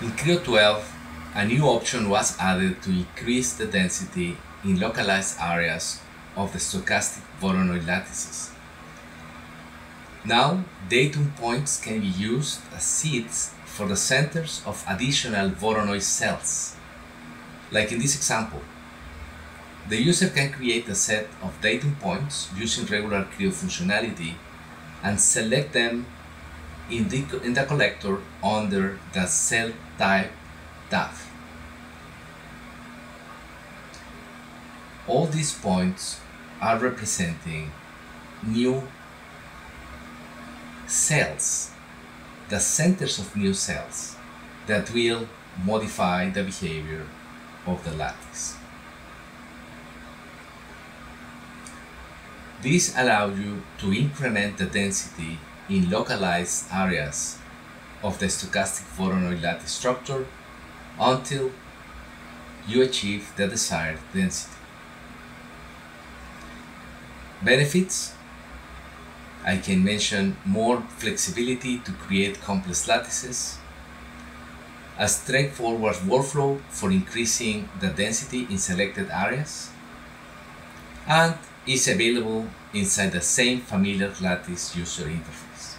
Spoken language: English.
In Creo 12, a new option was added to increase the density in localized areas of the stochastic Voronoi lattices. Now, datum points can be used as seeds for the centers of additional Voronoi cells. Like in this example, the user can create a set of datum points using regular Creo functionality and select them in the collector under the Cell Type tab. All these points are representing new cells, the centers of new cells that will modify the behavior of the lattice. This allows you to increment the density in localized areas of the stochastic Voronoi lattice structure until you achieve the desired density. Benefits: I can mention more flexibility to create complex lattices, a straightforward workflow for increasing the density in selected areas, and is available inside the same familiar lattice user interface.